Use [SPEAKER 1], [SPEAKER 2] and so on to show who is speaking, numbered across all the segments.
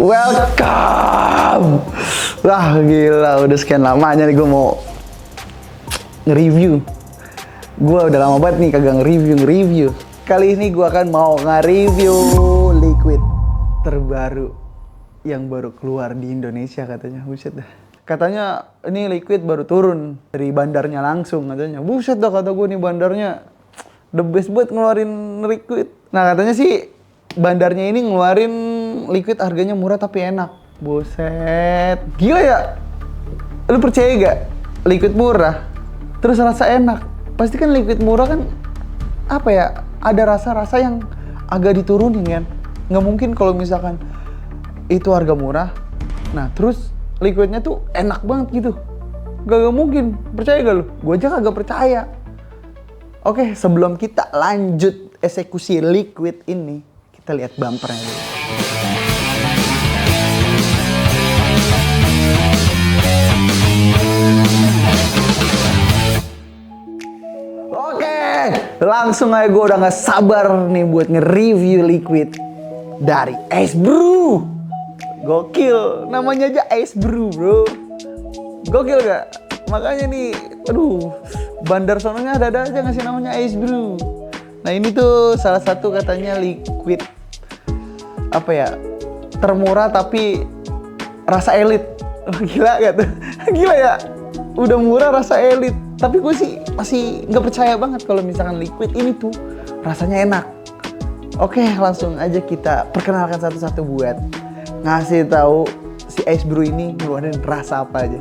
[SPEAKER 1] Welcome. Wah gila, udah sekian lamanya nih gue mau nge-review. Gue udah lama banget nih kagak nge-review. Kali ini gue akan mau nge-review liquid terbaru yang baru keluar di Indonesia katanya. Buset dah. Katanya ini liquid baru turun dari bandarnya langsung katanya. Buset dah kata gue, nih bandarnya the best buat ngeluarin liquid. Nah katanya sih bandarnya ini ngeluarin liquid harganya murah tapi enak. Buset, gila ya? Lu percaya gak? Liquid murah, terus rasa enak. Pasti kan liquid murah kan, apa ya, ada rasa-rasa yang agak diturunin kan? Nggak mungkin kalau misalkan itu harga murah, nah terus liquidnya tuh enak banget gitu. Gak mungkin, percaya gak lu? Gue aja kagak percaya. Oke, sebelum kita lanjut eksekusi liquid ini, kita lihat bumpernya dulu. Oke, langsung aja gue udah gak sabar nih buat nge-review liquid dari Ice Brew. Gokil, namanya aja Ice Brew bro. Gokil gak? Makanya nih, aduh, bandar sononya ada aja ngasih namanya Ice Brew. Nah ini tuh salah satu katanya liquid apa ya, termurah tapi rasa elit. Gila gak tuh? Gila ya, udah murah rasa elit. Tapi gue sih masih nggak percaya banget kalau misalkan liquid ini tuh rasanya enak. Oke, langsung aja kita perkenalkan satu-satu buat ngasih tahu si Ice Brew ini ngeluarin rasa apa aja.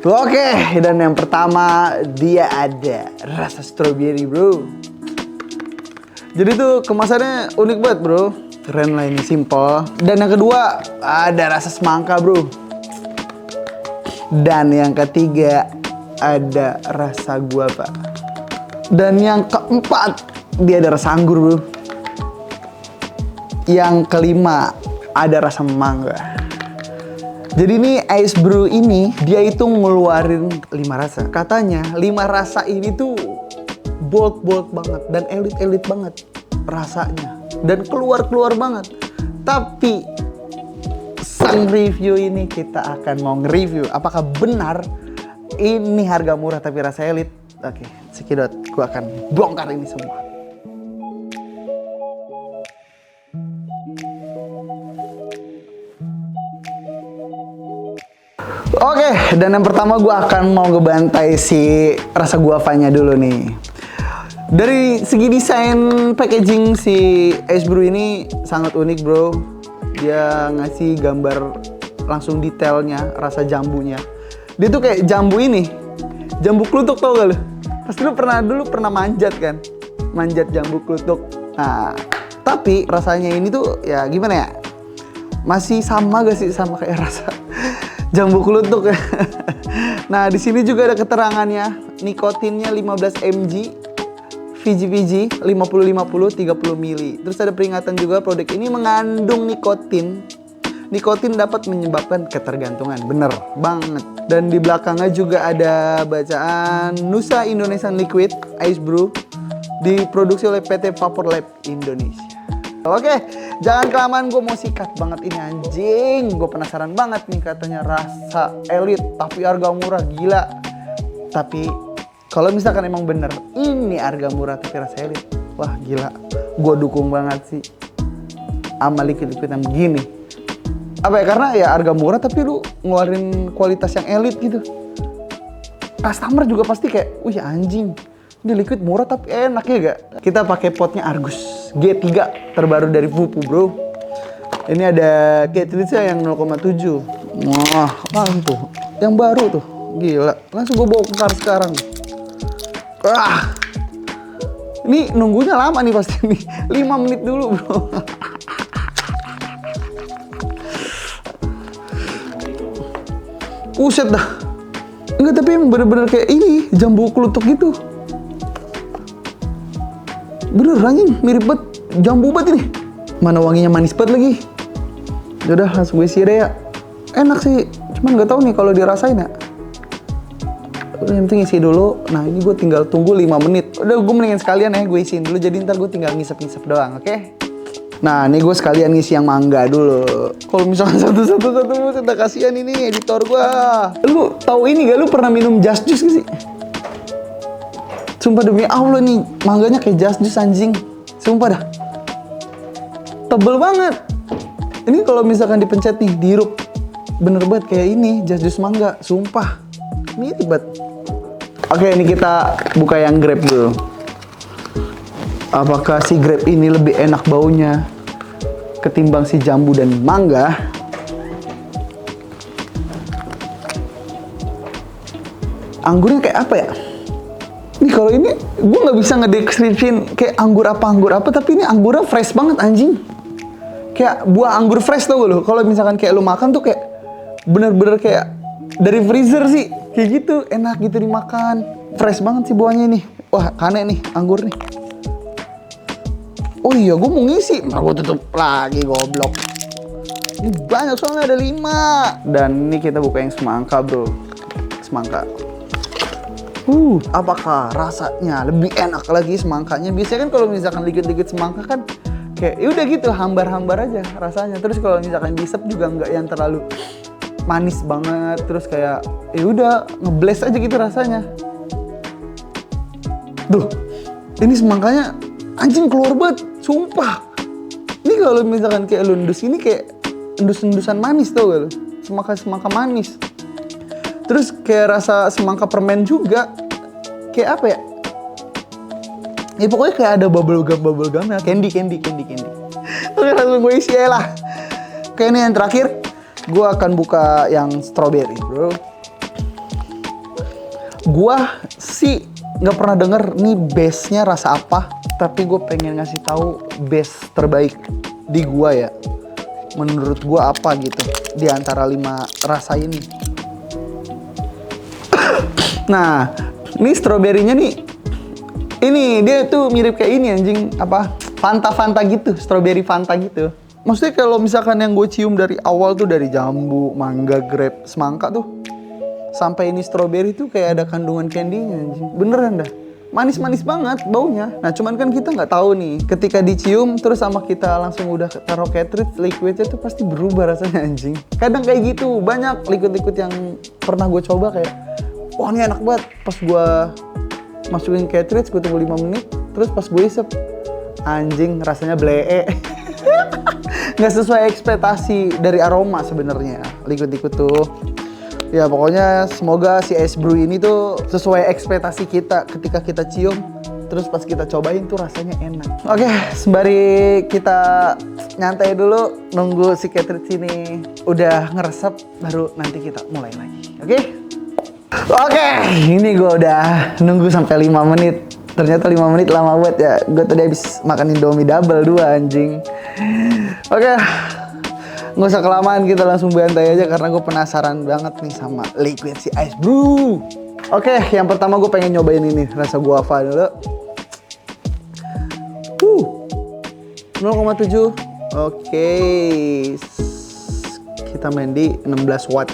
[SPEAKER 1] Oke, dan yang pertama dia ada rasa strawberry bro. Jadi tuh kemasannya unik banget bro, keren lah ini, simple. Dan yang kedua ada rasa semangka bro. Dan yang ketiga ada rasa guava. Dan yang keempat dia ada rasa anggur bro. Yang kelima ada rasa mangga. Jadi ini Ice Brew ini dia itu ngeluarin 5 rasa. Katanya 5 rasa ini tuh bold banget dan elit banget rasanya dan keluar banget. Tapi sang review ini kita akan mau nge-review apakah benar ini harga murah tapi rasa elit. Oke, sekidot gua akan bongkar ini semua. Oke, dan yang pertama gue akan mau ngebantai si rasa guavanya dulu nih. Dari segi desain packaging si Ice Brew ini sangat unik bro. Dia ngasih gambar langsung detailnya rasa jambunya. Dia tuh kayak jambu ini, jambu kluthuk, tau gak lu? Pasti lu pernah manjat kan? Manjat jambu kluthuk. Nah, tapi rasanya ini tuh ya gimana ya? Masih sama gak sih sama kayak rasa jambu kluthuk ya. Nah, di sini juga ada keterangannya. Nikotinnya 15 mg, VG 50-50 30 ml. Terus ada peringatan juga produk ini mengandung nikotin. Nikotin dapat menyebabkan ketergantungan. Bener banget. Dan di belakangnya juga ada bacaan Nusa Indonesian Liquid Ice Brew diproduksi oleh PT Vapor Lab Indonesia. Oke, jangan kelamaan, gue mau sikat banget ini anjing. Gue penasaran banget nih, katanya rasa elit tapi harga murah, gila. Tapi kalau misalkan emang bener ini harga murah tapi rasa elit, wah gila. Gue dukung banget sih sama liquid-liquid yang begini. Apa ya, karena ya harga murah tapi lu ngeluarin kualitas yang elit gitu. Customer juga pasti kayak, wih anjing, ini liquid murah tapi enak ya gak? Kita pakai potnya Argus G3 terbaru dari Fupu bro. Ini ada cartridge-nya yang 0,7. Wah, apaan tuh? Yang baru tuh, gila. Langsung gue bongkar sekarang. Wah, ini nunggunya lama nih pasti nih. 5 menit dulu bro. Buset dah. Enggak, tapi emang bener-bener kayak ini, jambu kluthuk gitu. Bener anjing, mirip banget jambu banget ini. Mana wanginya manis banget lagi. Yaudah, langsung gue isi deh ya. Enak sih, cuman nggak tahu nih kalau dirasain ya. Yang penting isi dulu. Nah ini gue tinggal tunggu 5 menit. Udah, gue mendingan sekalian ya gue isiin dulu. Jadi ntar gue tinggal ngisep-ngisep doang, oke? Nah, nih gue sekalian ngisi yang mangga dulu. Kalau misalkan satu-satu, udah kasihan ini editor gue. Lu tahu ini gak? Lu pernah minum Just Juice gak sih? Sumpah demi Allah nih, mangganya kayak Just Juice anjing. Sumpah dah. Tebel banget. Ini kalau misalkan dipencet nih, dihirup. Bener banget kayak ini, Just Juice mangga. Sumpah. Mirip banget. Oke, ini kita buka yang grape dulu. Apakah si grape ini lebih enak baunya ketimbang si jambu dan mangga? Anggurnya kayak apa ya? Ini kalau ini gue nggak bisa ngedeskripsiin kayak anggur apa, tapi ini anggurnya fresh banget anjing. Kayak buah anggur fresh tau gak lo? Kalau misalkan kayak lu makan tuh kayak bener-bener kayak dari freezer sih, kayak gitu enak gitu dimakan. Fresh banget sih buahnya ini. Wah, kane nih anggur nih. Oh iya, gue mau ngisi. Nah, gue tutup lagi, goblok. Ini banyak soalnya, ada 5. Dan ini kita buka yang semangka, bro. Semangka. Apakah rasanya lebih enak lagi semangkanya? Biasanya kan kalau misalkan liquid-liquid semangka kan kayak ya udah gitu, hambar-hambar aja rasanya. Terus kalau misalkan disep juga nggak yang terlalu manis banget. Terus kayak ya udah ngebles aja gitu rasanya. Duh, ini semangkanya anjing keluar banget, sumpah. Ini kalau misalkan kayak lu endus ini kayak endus-endusan manis tau gak lu? Semangka manis. Terus kayak rasa semangka permen juga. Kayak apa ya? Ya pokoknya kayak ada bubble gum ya. Candy. Oke, langsung gue isi aja lah. Oke, ini yang terakhir. Gue akan buka yang strawberry, bro. Gue sih nggak pernah denger nih base-nya rasa apa. Tapi gue pengen ngasih tahu base terbaik di gua ya. Menurut gua apa gitu di antara 5 rasa ini. Nah, ini stroberinya nih. Ini dia tuh mirip kayak ini anjing, apa? Fanta gitu, strawberry Fanta gitu. Maksudnya kalau misalkan yang gue cium dari awal tuh dari jambu, mangga, grape, semangka tuh sampai ini strawberry tuh kayak ada kandungan candy-nya anjing. Beneran dah. Manis-manis banget baunya. Nah cuman kan kita nggak tahu nih, ketika dicium terus sama kita langsung udah taruh cartridge, liquidnya tuh pasti berubah rasanya anjing. Kadang kayak gitu, banyak liquid-liquid yang pernah gue coba kayak wah ini enak banget. Pas gue masukin cartridge, gue tunggu 5 menit, terus pas gue isep anjing rasanya blee. Nggak sesuai ekspektasi dari aroma sebenarnya liquid-liquid tuh. Ya pokoknya semoga si Ice Brew ini tuh sesuai ekspektasi kita ketika kita cium. Terus pas kita cobain tuh rasanya enak. Oke, sembari kita nyantai dulu nunggu si cartridge ini udah ngeresep, baru nanti kita mulai lagi. Oke, ini gue udah nunggu sampai 5 menit. Ternyata 5 menit lama banget ya. Gue tadi habis makan Indomie double 2 anjing. Oke. Nggak usah kelamaan, kita langsung bantai aja karena gue penasaran banget nih sama liquid si Ice Brew. Oke, yang pertama gue pengen nyobain ini rasa guava dulu. 0,7. Oke. Kita main di 16 watt.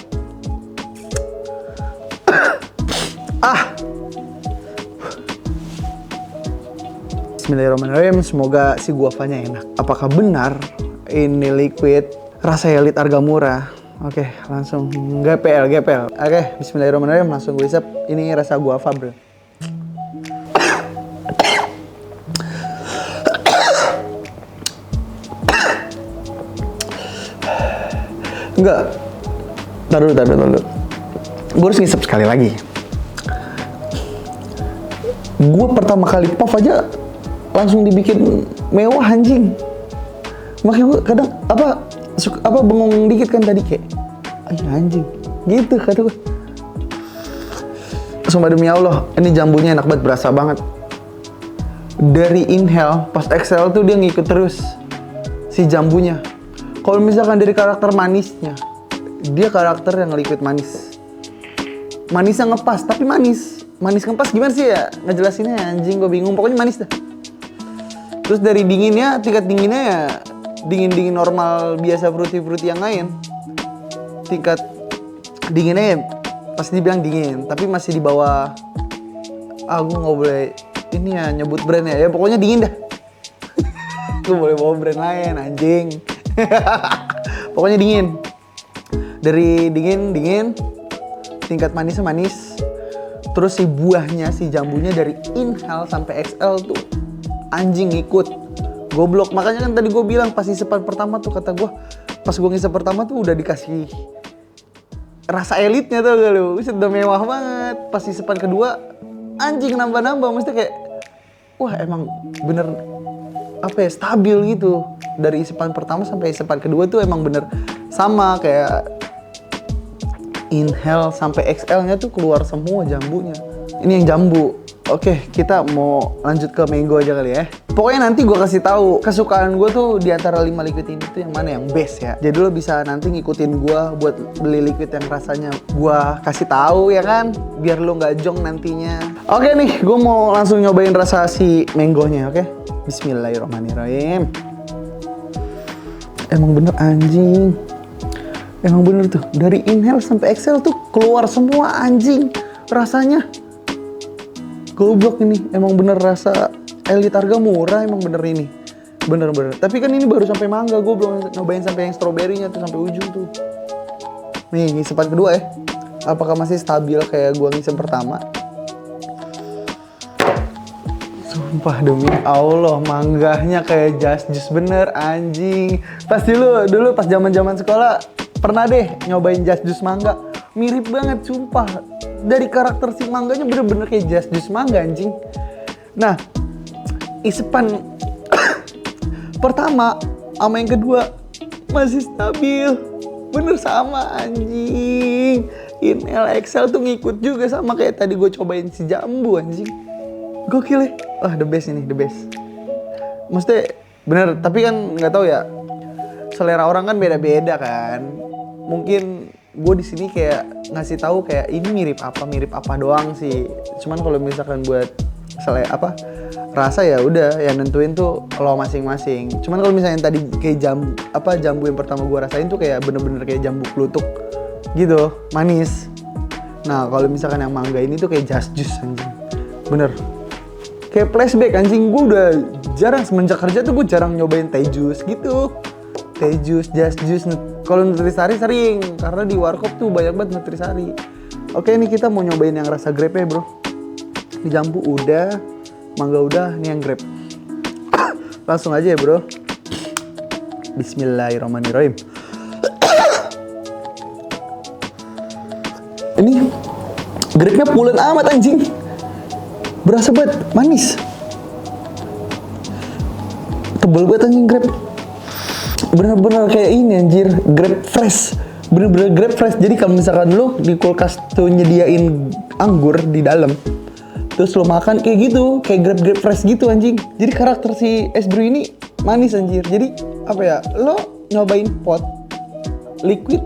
[SPEAKER 1] Bismillahirrahmanirrahim, semoga si guavanya enak. Apakah benar ini liquid rasa elit harga murah? Oke, langsung GPL. Oke, bismillahirrahmanirrahim, langsung gue isep. Ini rasa guava, bro. Enggak. Taruh dulu. Gue harus ngisep sekali lagi. Gue pertama kali puff aja langsung dibikin mewah anjing. Makanya gue kadang bengong dikit kan tadi kayak anjing gitu kata gue. Sumpah demi Allah, ini jambunya enak banget, berasa banget. Dari inhale pas exhale tuh dia ngikut terus si jambunya. Kalau misalkan dari karakter manisnya, dia karakter yang liquid manis. Manisnya ngepas, tapi manis ngepas gimana sih ya ngejelasinnya anjing, gue bingung. Pokoknya manis dah. Terus dari dinginnya, tingkat dinginnya ya dingin normal biasa, fruity yang lain. Tingkat dinginnya ya pasti dibilang dingin, tapi masih di bawah. Gue nggak boleh ini ya nyebut brandnya ya, pokoknya dingin dah. Gue boleh bawa brand lain anjing. Pokoknya dingin. Dari dingin, tingkat manisnya manis. Terus si buahnya, si jambunya dari inhale sampai XL tuh anjing ikut. Goblok. Makanya kan tadi gue bilang pas isepan pertama tuh kata gue, pas gue ngisep pertama tuh udah dikasih rasa elitnya tuh gak lu. Udah mewah banget. Pas isepan kedua anjing nambah-nambah, mesti kayak wah emang bener apa ya, stabil gitu. Dari isepan pertama sampai isepan kedua tuh emang bener sama kayak inhale sampai XL-nya tuh keluar semua jambunya. Ini yang jambu. Oke, kita mau lanjut ke mango aja kali ya. Pokoknya nanti gue kasih tahu kesukaan gue tuh di antara 5 liquid ini tuh yang mana yang best ya. Jadi lo bisa nanti ngikutin gue buat beli liquid yang rasanya gue kasih tahu ya kan, biar lo nggak jong nantinya. Oke nih, gue mau langsung nyobain rasa si mangonya, oke? Bismillahirrahmanirrahim. Emang bener anjing. Emang bener tuh, dari inhale sampai exhale tuh keluar semua anjing rasanya. Goblok ini, emang bener rasa elit harga murah, emang bener ini. Bener-bener. Tapi kan ini baru sampai mangga, gue belum nyobain sampai yang stroberinya tuh, sampai ujung tuh. Nih, ngisepan kedua ya. Apakah masih stabil kayak gue ngisep pertama? Sumpah demi Allah, manggahnya kayak just bener anjing. Pasti lu dulu pas zaman sekolah pernah deh nyobain just mangga. Mirip banget sumpah. Dari karakter si mangganya bener-bener kayak just mangga anjing. Nah, isepan pertama sama yang kedua masih stabil. Bener sama anjing. Inhale XL tuh ngikut juga sama kayak tadi gue cobain si jambu anjing. Gokil ya. Wah, the best ini, the best. Maksudnya bener, tapi kan nggak tahu ya. Selera orang kan beda-beda kan. Mungkin gue di sini kayak ngasih tahu kayak ini mirip apa doang sih. Cuman kalau misalkan buat rasa ya udah yang nentuin tuh lo masing-masing. Cuman kalau misalnya tadi kayak jambu yang pertama gue rasain tuh kayak bener-bener kayak jambu klutuk gitu, manis. Nah kalau misalkan yang mangga ini tuh kayak just juice anjing. Bener. Kayak flashback anjing, gue udah jarang semenjak kerja tuh gue jarang nyobain teh juice gitu. Teh juice, just juice. Kalau Nutrisari sering, karena di warkop tuh banyak banget Nutrisari. Oke, ini kita mau nyobain yang rasa grape ya bro. Ini jambu udah, mangga udah, ini yang grape. Langsung aja ya bro. Bismillahirrahmanirrahim. Ini grape-nya pulen amat anjing. Berasa banget, manis. Tebel banget anjing grape. Bener-bener kayak ini anjir, grape fresh. Bener-bener grape fresh. Jadi kalau misalkan lu di kulkas tuh nyediain anggur di dalam, terus lu makan kayak gitu, kayak grape fresh gitu anjing. Jadi karakter si es brew ini manis anjir. Jadi apa ya, lo nyobain pot liquid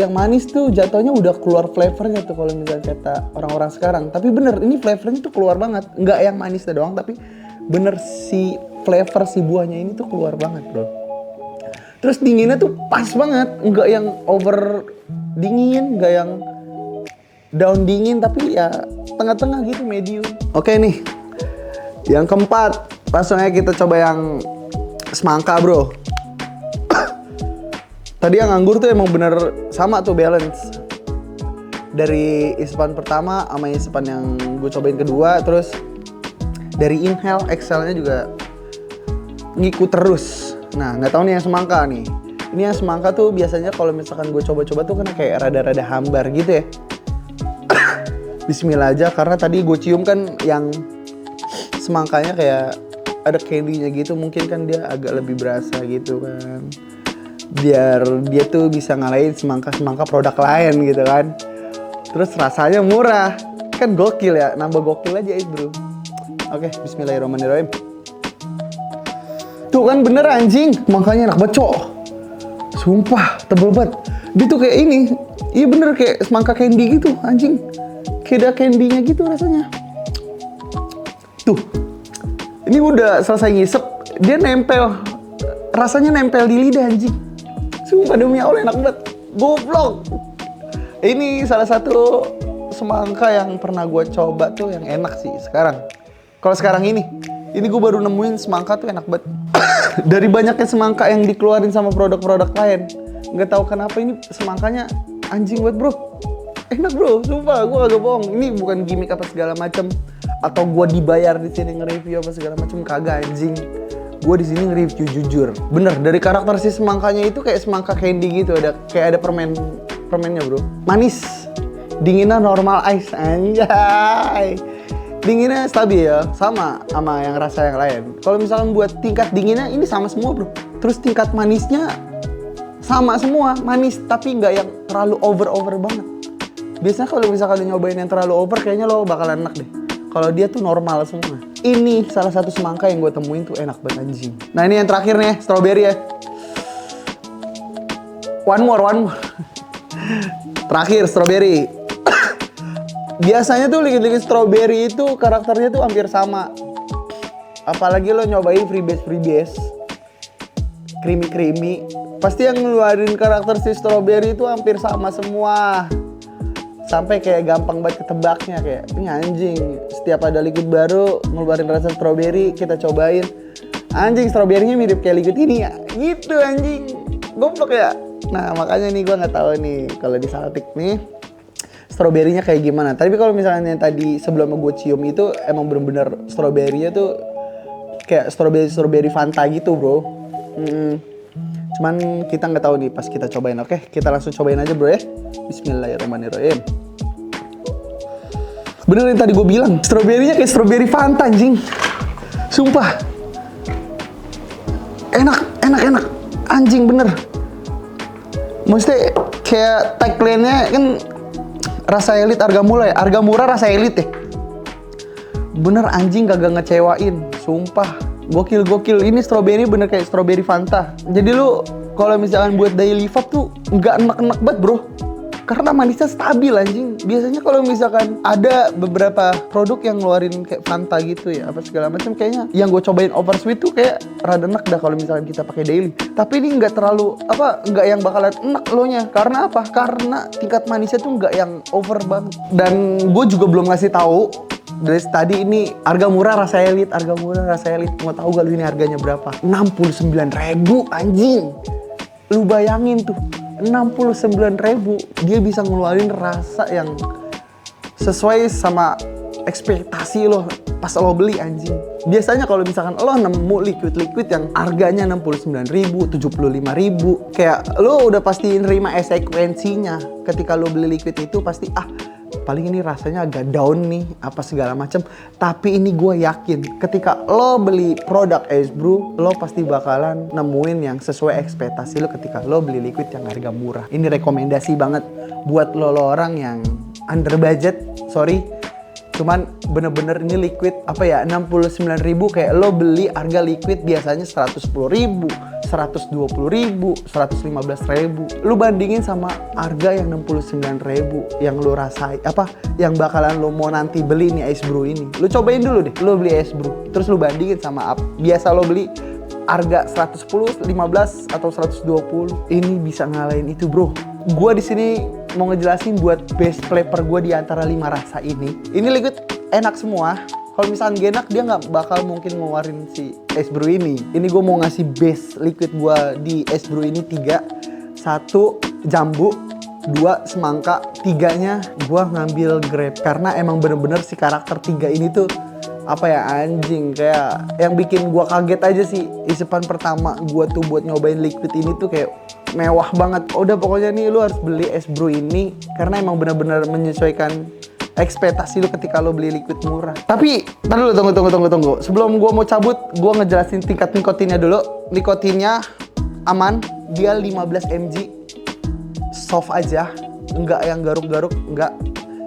[SPEAKER 1] yang manis tuh jatuhnya udah keluar flavornya tuh kalau misalnya kata orang-orang sekarang. Tapi bener, ini flavornya tuh keluar banget. Nggak yang manisnya doang, tapi bener si flavor si buahnya ini tuh keluar banget bro. Terus dinginnya tuh pas banget, nggak yang over dingin, nggak yang down dingin, tapi ya tengah-tengah gitu, medium. Oke nih, yang keempat, langsung aja kita coba yang semangka bro. Tadi yang anggur tuh emang bener sama tuh balance. Dari isepan pertama sama isepan yang gue cobain kedua, terus dari inhale, exhale-nya juga ngikut terus. Nah, nggak tahu nih yang semangka nih. Ini yang semangka tuh biasanya kalau misalkan gue coba-coba tuh kan kayak rada-rada hambar gitu ya. Bismillah aja, karena tadi gue cium kan yang semangkanya kayak ada candy-nya gitu. Mungkin kan dia agak lebih berasa gitu kan. Biar dia tuh bisa ngalahin semangka-semangka produk lain gitu kan. Terus rasanya murah. Kan gokil ya, nambah gokil aja bro. Oke, bismillahirrahmanirrahim. Tuh kan bener anjing, makanya enak banget cok. Sumpah, tebel banget. Dia tuh kayak ini, iya bener kayak semangka candy gitu anjing. Kayak ada candy-nya gitu rasanya. Tuh, ini udah selesai ngisep, dia nempel. Rasanya nempel di lidah anjing. Sumpah demi Allah enak banget. Goblok. Ini salah satu semangka yang pernah gue coba tuh yang enak sih sekarang. Kalau sekarang ini gue baru nemuin semangka tuh enak banget. Dari banyaknya semangka yang dikeluarin sama produk-produk lain, nggak tahu kenapa ini semangkanya anjing banget bro. Enak bro, sumpah gue agak bohong. Ini bukan gimmick apa segala macam atau gue dibayar di sini nge-review apa segala macam, kagak anjing. Gue di sini nge-review jujur. Bener, dari karakter si semangkanya itu kayak semangka candy gitu, kayak ada permennya bro. Manis, dinginnya normal ice, anjay. Dinginnya stabil ya, sama yang rasa yang lain. Kalau misalkan buat tingkat dinginnya ini sama semua bro. Terus tingkat manisnya sama semua, manis tapi nggak yang terlalu over banget. Biasanya kalau misalkan lo nyobain yang terlalu over, kayaknya lo bakalan enak deh. Kalau dia tuh normal semua. Ini salah satu semangka yang gue temuin tuh enak banget anjing. Nah ini yang terakhir nih, strawberry ya. One more. Terakhir, strawberry. Biasanya tuh liquid strawberry itu karakternya tuh hampir sama. Apalagi lo nyobain freebase, creamy. Pasti yang ngeluarin karakter si strawberry itu hampir sama semua. Sampai kayak gampang banget ketebaknya, kayak ini anjing. Setiap ada liquid baru ngeluarin rasa strawberry, kita cobain. Anjing, strawberry-nya mirip kayak liquid ini ya. Gitu anjing. Goblok ya. Nah, makanya nih gua nggak tahu nih kalau di Saltik nih stroberinya kayak gimana. Tapi kalau misalnya tadi sebelum gue cium itu emang bener-bener stroberinya tuh kayak strawberry Fanta gitu bro. Cuman kita nggak tahu nih pas kita cobain. Oke, kita langsung cobain aja bro ya. Bismillahirrahmanirrahim. Bener yang tadi gue bilang, stroberinya kayak strawberry Fanta anjing. Sumpah. Enak. Anjing bener. Maksudnya kayak tagline-nya kan rasa elit harga murah rasa elit ya. Bener anjing, kagak ngecewain, sumpah. Gokil. Ini strawberry bener kayak strawberry Fanta. Jadi lu kalau misalkan buat daily vape tuh nggak enak banget bro. Karena manisnya stabil anjing. Biasanya kalau misalkan ada beberapa produk yang ngeluarin kayak Fanta gitu ya, apa segala macam, kayaknya yang gue cobain oversweet tuh kayak rada enak dah kalau misalkan kita pakai daily. Tapi ini nggak terlalu nggak yang bakalan enak lo nya. Karena apa? Karena tingkat manisnya tuh nggak yang over banget. Dan gue juga belum ngasih tahu dari tadi ini harga murah rasa elit. Mau tahu gak lu ini harganya berapa? 69.000 anjing. Lu bayangin tuh, 69.000 dia bisa ngeluarin rasa yang sesuai sama ekspektasi lo pas lo beli anjing. Biasanya kalau misalkan lo nemu liquid yang harganya 69.000, 75.000, kayak lo udah pasti nerima konsekuensinya. Ketika lo beli liquid itu pasti paling ini rasanya agak down nih apa segala macam. Tapi ini gue yakin ketika lo beli produk Ice Brew, lo pasti bakalan nemuin yang sesuai ekspektasi lo ketika lo beli liquid yang harga murah. Ini rekomendasi banget buat lo orang yang under budget, sorry. Cuman bener-bener ini liquid 69.000, kayak lo beli harga liquid biasanya 110.000, 120.000, 115.000. Lu bandingin sama harga yang 69.000 yang lu rasain yang bakalan lu mau nanti beli nih Ice Brew ini. Lu cobain dulu deh, lu beli Ice Brew. Terus lu bandingin sama biasa lo beli harga 110, 15 atau 120. Ini bisa ngalahin itu, bro. Gua di sini mau ngejelasin buat best flavor gua di antara 5 rasa ini. Ini liquid enak semua. Kalau misalkan gak enak, dia nggak bakal mungkin ngeluarin si Ice Brew ini. Ini gue mau ngasih base liquid gue di Ice Brew ini 3. 1 jambu, 2 semangka, 3-nya gue ngambil grape. Karena emang bener-bener si karakter 3 ini tuh anjing, kayak yang bikin gue kaget aja sih. Isipan pertama gue tuh buat nyobain liquid ini tuh kayak mewah banget. Udah pokoknya nih lu harus beli Ice Brew ini karena emang bener-bener menyesuaikan ekspektasi lu ketika lu beli liquid murah. Tapi tunggu. Sebelum gua mau cabut, gua ngejelasin tingkat nikotinnya dulu. Nikotinnya aman, dia 15 mg. Soft aja, enggak yang garuk-garuk, enggak.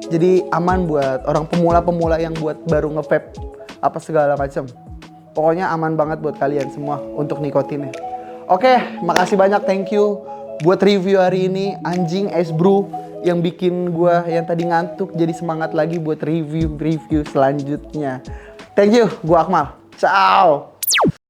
[SPEAKER 1] Jadi aman buat orang pemula-pemula yang buat baru nge-vape apa segala macam. Pokoknya aman banget buat kalian semua untuk nikotinnya. Oke, makasih banyak, thank you buat review hari ini anjing Ice Brew yang bikin gua yang tadi ngantuk jadi semangat lagi buat review selanjutnya. Thank you, gua Akmal. Ciao.